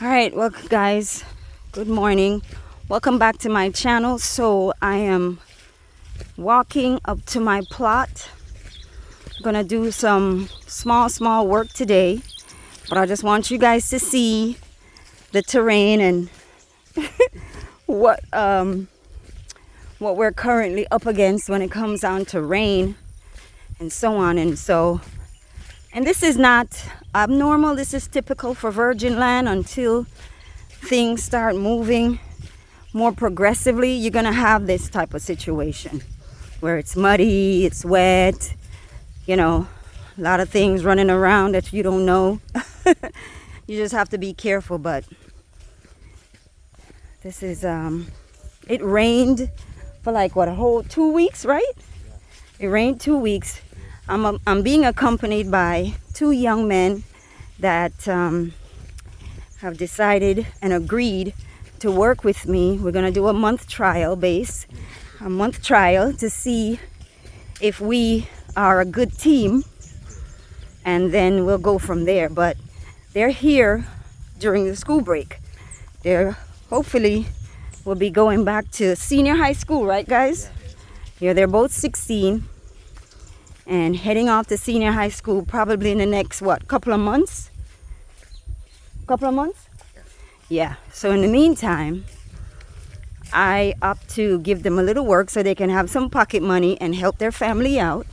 All right, well, guys, good morning. Welcome back to my channel. So I am walking up to my plot. I'm gonna do some small work today, but I just want you guys to see the terrain and what we're currently up against when it comes down to rain and so on. And this is not abnormal. This is typical for virgin land. Until things start moving more progressively, you're gonna have this type of situation where it's muddy, it's wet, a lot of things running around that you don't know. You just have to be careful. But this is it rained for like a whole 2 weeks, right? It rained 2 weeks. I'm being accompanied by two young men that have decided and agreed to work with me. We're gonna do a month trial to see if we are a good team, and then we'll go from there. But they're here during the school break. They're hopefully will be going back to senior high school, right, guys? Yeah, they're both 16 and heading off to senior high school probably in the next couple of months. Yeah. So in the meantime, I opt to give them a little work so they can have some pocket money and help their family out.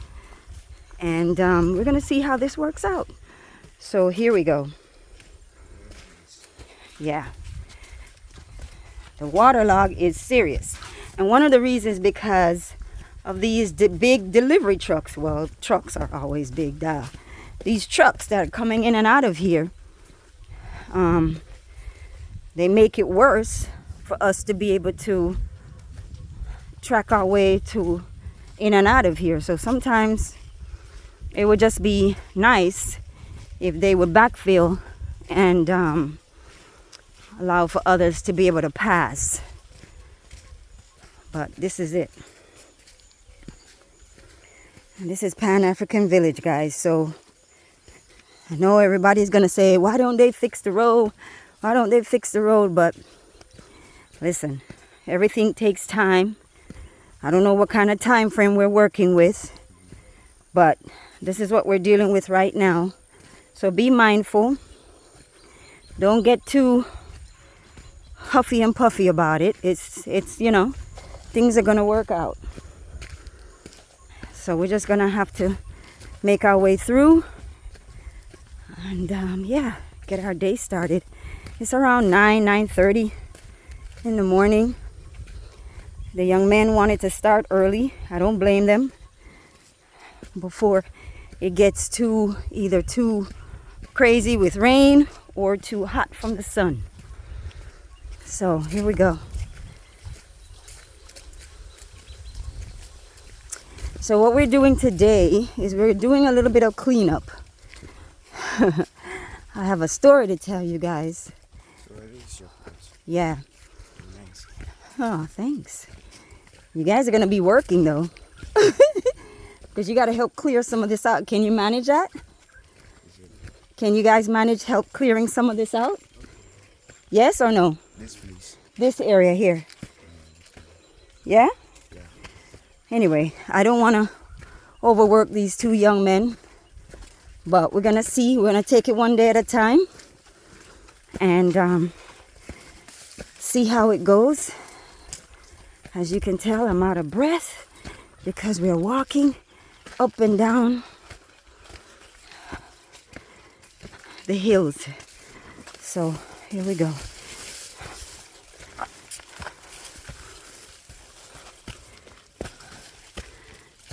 And we're gonna see how this works out. So here we go. Yeah. The waterlog is serious. And one of the reasons because of these big delivery trucks. Well, trucks are always big, duh. These trucks that are coming in and out of here, they make it worse for us to be able to track our way to in and out of here. So sometimes it would just be nice if they would backfill and allow for others to be able to pass. But this is it. And this is Pan-African Village, guys. So I know everybody's gonna say, why don't they fix the road? Why don't they fix the road? But listen, everything takes time. I don't know what kind of time frame we're working with, but this is what we're dealing with right now. So be mindful. Don't get too huffy and puffy about it. It's things are gonna work out. So we're just gonna have to make our way through and get our day started. It's around 9:30 in the morning. The young men wanted to start early. I don't blame them, before it gets either too crazy with rain or too hot from the sun. So here we go. So what we're doing today is we're doing a little bit of cleanup. I have a story to tell you guys. Yeah. Nice. Oh, thanks. You guys are going to be working though. Because you got to help clear some of this out. Can you manage that? Can you guys manage help clearing some of this out? Yes or no? This please. This area here. Yeah? Anyway, I don't want to overwork these two young men, but we're going to see. We're going to take it one day at a time and see how it goes. As you can tell, I'm out of breath because we're walking up and down the hills. So here we go.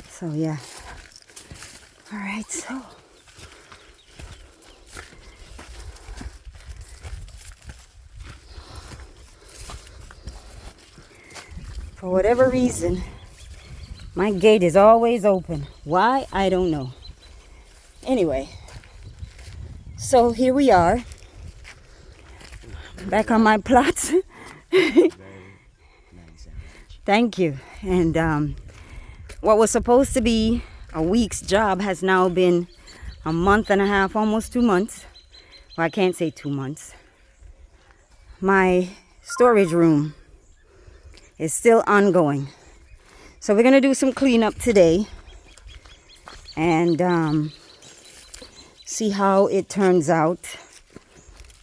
So yeah. All right, so for whatever reason, my gate is always open. Why? I don't know. Anyway, so here we are, back on my plot. Very nice. Thank you. And what was supposed to be a week's job has now been a month and a half, almost 2 months. Well, I can't say 2 months. my storage room is still ongoing. So we're gonna do some cleanup today and see how it turns out.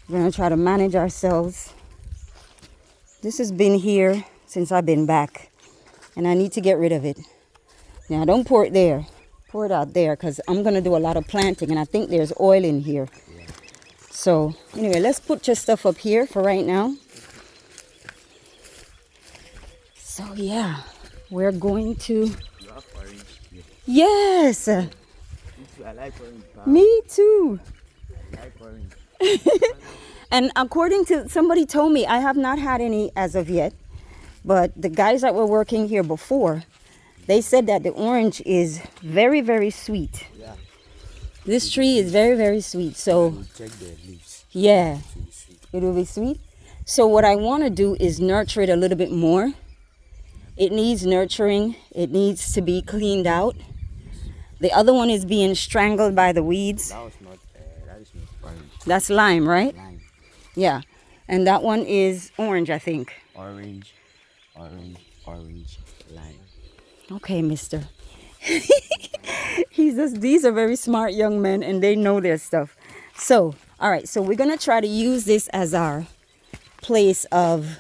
We're gonna try to manage ourselves. This has been here since I've been back, and I need to get rid of it. Now don't pour it there, pour it out there, because I'm gonna do a lot of planting and I think there's oil in here. So anyway, let's put your stuff up here for right now. So yeah, we're going to... You have orange? Yes! Me too, I like orange. Me too. I like orange. And according to somebody told me, I have not had any as of yet, but the guys that were working here before, they said that the orange is very, very sweet. Yeah. This tree is very, very sweet. So You check the leaves. yeah, It will be sweet. it will be sweet. So what I want to do is nurture it a little bit more. It needs nurturing. It needs to be cleaned out. The other one is being strangled by the weeds. That is not orange. That's lime, right? Lime. Yeah. And that one is orange, I think. Orange, lime. Okay, mister. These are very smart young men and they know their stuff. So, all right. So we're going to try to use this as our place of,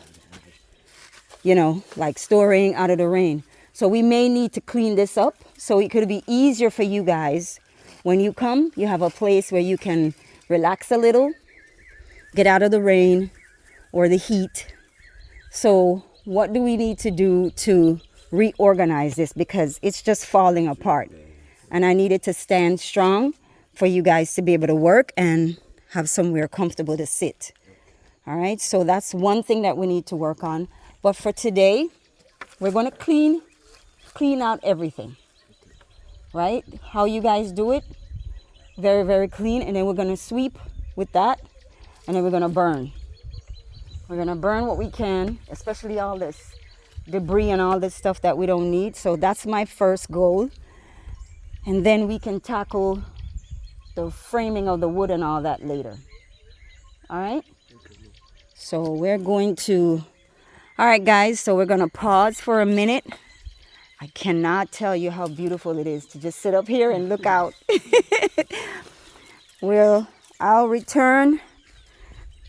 you know, like storing out of the rain. So we may need to clean this up so it could be easier for you guys. When you come, you have a place where you can relax a little, get out of the rain or the heat. So what do we need to do to reorganize this? Because it's just falling apart. And I need it to stand strong for you guys to be able to work and have somewhere comfortable to sit. All right, so that's one thing that we need to work on. But for today, we're going to clean out everything, right? How you guys do it, very, very clean. And then we're going to sweep with that, and then we're going to burn. We're going to burn what we can, especially all this debris and all this stuff that we don't need. So that's my first goal. And then we can tackle the framing of the wood and all that later. All right? So we're going to... All right, guys, so we're going to pause for a minute. I cannot tell you how beautiful it is to just sit up here and look out. I'll return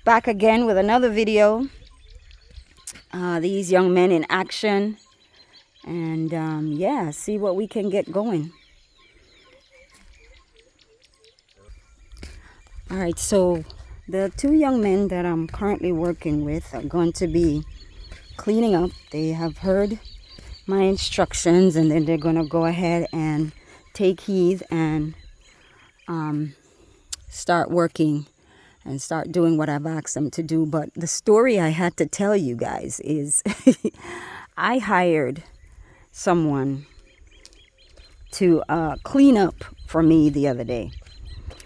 back again with another video. These young men in action. And yeah, see what we can get going. All right, so the two young men that I'm currently working with are going to be cleaning up. They have heard my instructions, and then they're going to go ahead and take heed and start working and start doing what I've asked them to do. But the story I had to tell you guys is I hired someone to clean up for me the other day.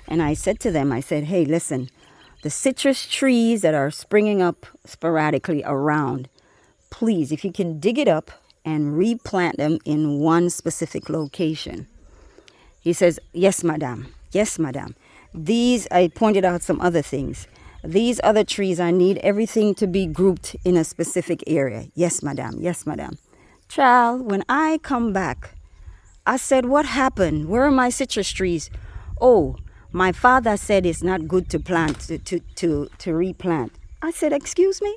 And I said to them, I said, hey, listen, the citrus trees that are springing up sporadically around, please, if you can dig it up and replant them in one specific location. He says, yes, madam. Yes, madam. These, I pointed out some other things. These other trees, I need everything to be grouped in a specific area. Yes, madam. Yes, madam. Child, when I come back, I said, what happened? Where are my citrus trees? Oh, my father said it's not good to plant, to replant. I said, excuse me?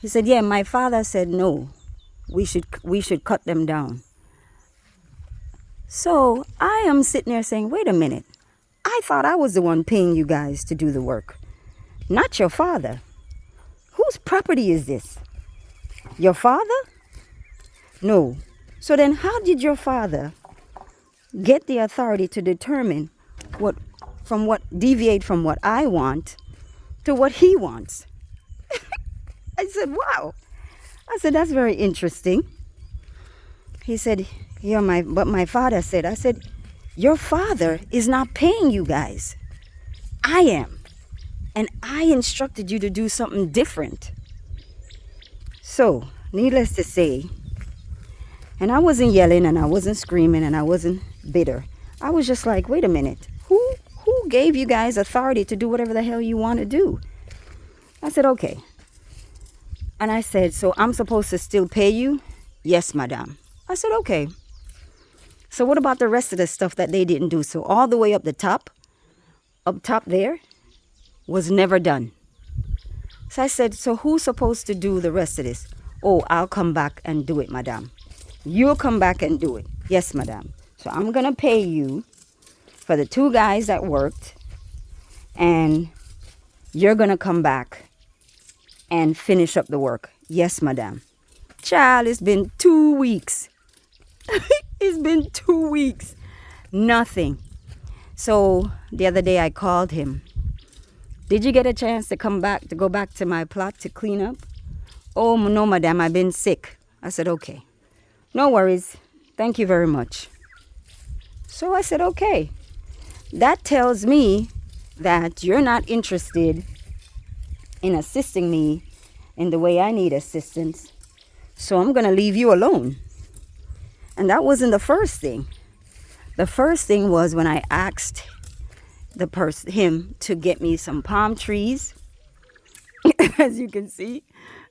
He said, yeah, my father said no, we should cut them down. So I am sitting there saying, wait a minute. I thought I was the one paying you guys to do the work, not your father. Whose property is this? Your father? No. So then how did your father get the authority to determine deviate from what I want to what he wants? I said, wow. I said, that's very interesting. He said, yeah, but my father said, I said, your father is not paying you guys. I am. And I instructed you to do something different. So, needless to say, and I wasn't yelling and I wasn't screaming and I wasn't bitter. I was just like, wait a minute. Who gave you guys authority to do whatever the hell you want to do? I said, okay. And I said, so I'm supposed to still pay you? Yes, madam. I said, okay. So what about the rest of the stuff that they didn't do? So all the way up top there, was never done. So I said, so who's supposed to do the rest of this? Oh, I'll come back and do it, madam. You'll come back and do it. Yes, madam. So I'm going to pay you for the 2 guys that worked, and you're going to come back and finish up the work. Yes, madam. Child, it's been 2 weeks. It's been 2 weeks. Nothing. So the other day I called him. Did you get a chance to go back to my plot to clean up? Oh, no, madam, I've been sick. I said, okay. No worries. Thank you very much. So I said, okay. That tells me that you're not interested in assisting me in the way I need assistance. So I'm going to leave you alone. And that wasn't the first thing. The first thing was when I asked him to get me some palm trees. As you can see,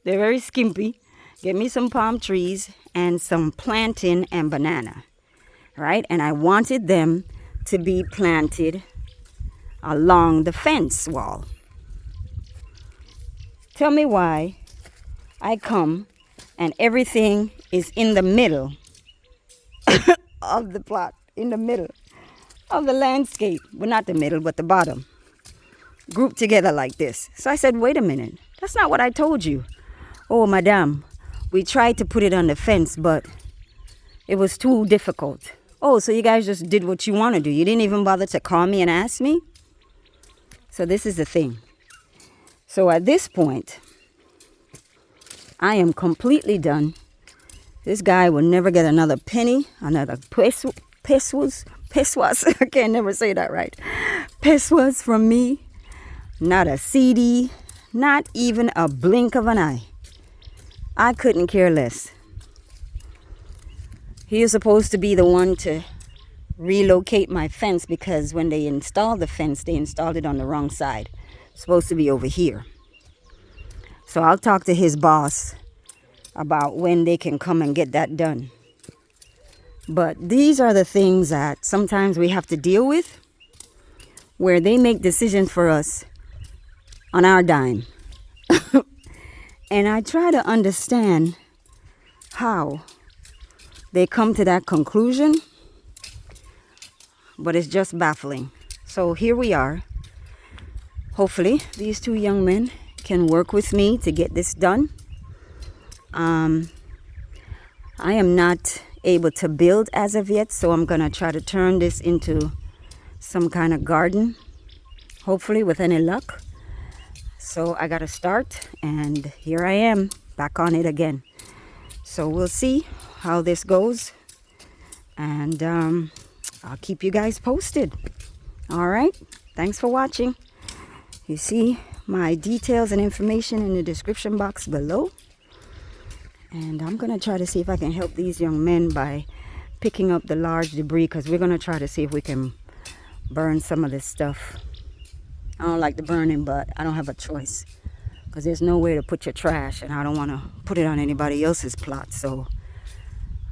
they're very skimpy. Get me some palm trees and some plantain and banana, right? And I wanted them to be planted along the fence wall. Tell me why I come and everything is in the middle of the plot, in the middle of the landscape. Well, not the middle, but the bottom. Grouped together like this. So I said, wait a minute. That's not what I told you. Oh, madam, we tried to put it on the fence, but it was too difficult. Oh, so you guys just did what you want to do. You didn't even bother to call me and ask me? So this is the thing. So at this point, I am completely done. This guy will never get another penny, another pesos. I can never say that right. Pesos from me. Not a CD. Not even a blink of an eye. I couldn't care less. He is supposed to be the one to relocate my fence because when they installed the fence, they installed it on the wrong side. It's supposed to be over here. So I'll talk to his boss about when they can come and get that done. But these are the things that sometimes we have to deal with, where they make decisions for us on our dime. And I try to understand how they come to that conclusion, but it's just baffling. So here we are. Hopefully these 2 young men can work with me to get this done. I am not able to build as of yet, so I'm gonna try to turn this into some kind of garden, hopefully with any luck. So I gotta start, and here I am back on it again. So we'll see how this goes, and I'll keep you guys posted. All right, thanks for watching. You see my details and information in the description box below. And I'm going to try to see if I can help these young men by picking up the large debris, because we're going to try to see if we can burn some of this stuff. I don't like the burning, but I don't have a choice, because there's nowhere to put your trash, and I don't want to put it on anybody else's plot, so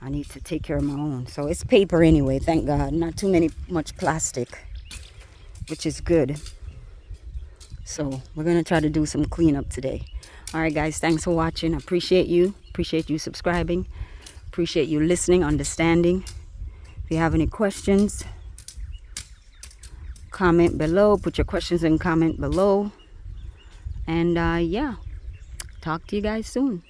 I need to take care of my own. So it's paper anyway, thank God. Not too much plastic, which is good. So we're going to try to do some cleanup today. All right, guys, thanks for watching. I appreciate you. Appreciate you subscribing. Appreciate you listening, understanding. If you have any questions, comment below. Put your questions in comment below. And yeah, talk to you guys soon.